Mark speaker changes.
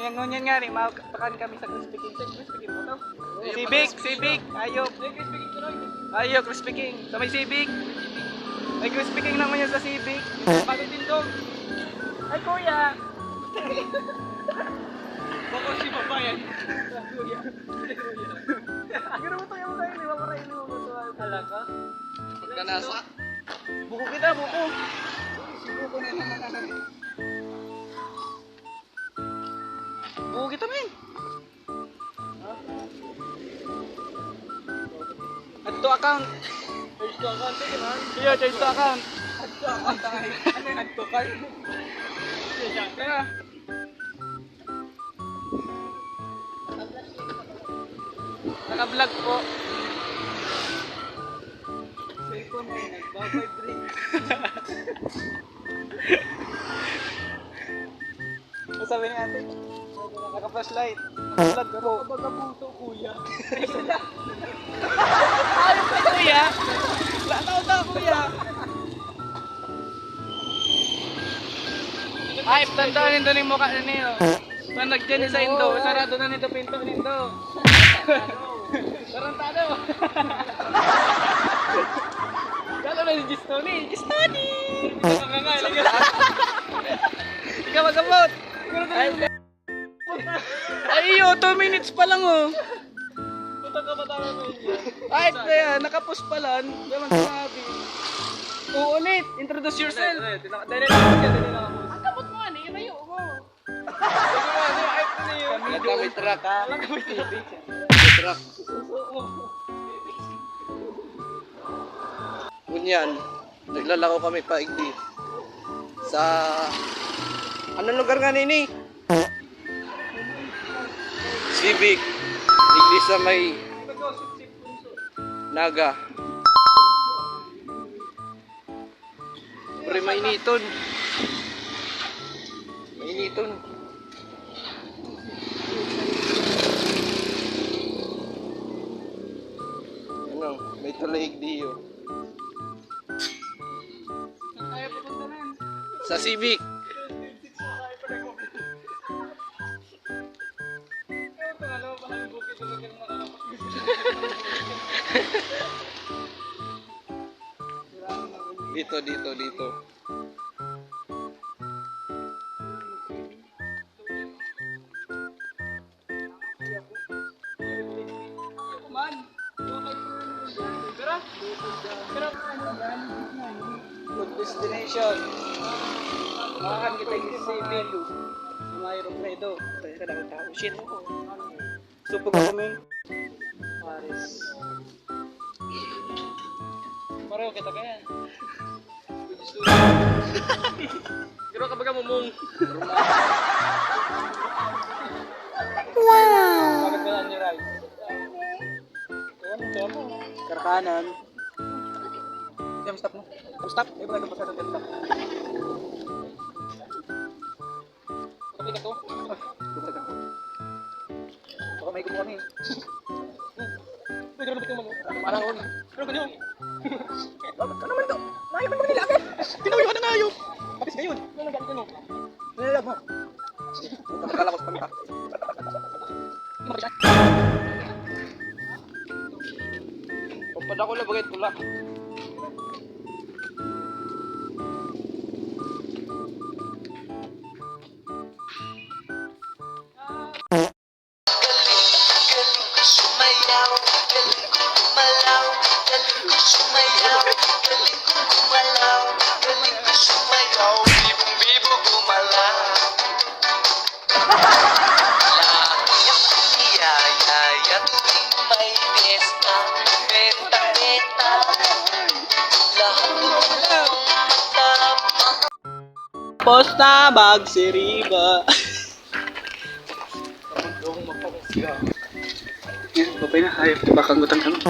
Speaker 1: Yung ngunyan nga rin, makapakan kami sa Crispy King. Crispy King mo to? Civic, ayok. Ayok, Crispy King. Sa may Civic. May Crispy King naman yun sa Civic. Bago din dog. Ay kuya. Bako si babayan. Kuya. Gano'n mo to yung mga iliwa para iliwa mo to. Alaka? Pagkanasa? Buko kita, buko. Buko na naman. Buko kita, men. Add to account. Change to account, sige man. Sige, change to account. Add to account. Ano yung add to account? Kaya. Naka-vlog po. Cellphone mo, nagbabibrate. Ano sabi ni ate? Naka-flashlight. Naka-vlog po. Naka-puso, kuya. Ayos ka, kuya. Tao-tao, kuya. Ay, tandaan nito ng mukha na niyo. Saan nag-design to? Sarado na nito pinto nito. Tarantado. Kala na ni Gistoni. Gistoni! Ikaw mag-abot. Ay, 2 minutes pa lang oh. Punta ka ba tayo mo yun? Ay, nakapos pa lang. Diyan sinabi. Uulit, introduce yourself. Dali lang ako. Ang kapot mo ano, yun ayo mo. Kami truck ha. Kami truck. Kunyan, naglalako kami pa igdi. Sa... Anong lugar nga nini? Civic. Igdi sa may... Naga. Pre, mainiton. Mainiton. Ano, may tulig diyo. Kaya pupunta na. Sa Civic. Dito. Good destination. Makakan kita yung Civic. Mayroong redo. Kaya ka dapat tao. Shit mo. Supog ako, men. Paris. Pareho kita kaya. Pero kapag mumong. Wow! Bakit ba ni Rai? Ano? Karkanan. Jam stop mo. Stop. Eh, bago pa sa jam stop. Kapag ka to? Dumalag ako. Baka may gumo kami. Pwede rin naman ito. Parang ako. Pero ganyan. Ano naman ito? Nayo man mo nila agad. Tinawi ka na nayo. Kapis ngayon. Ano nagalit ka no? Nilalag mo. Magkakalakot pa kita. Pagpad ako lang bagay tulak. Posta bag si Riba. Kapag daw magpapasya. Yan, babay na. Hayop, bakang gutang kami.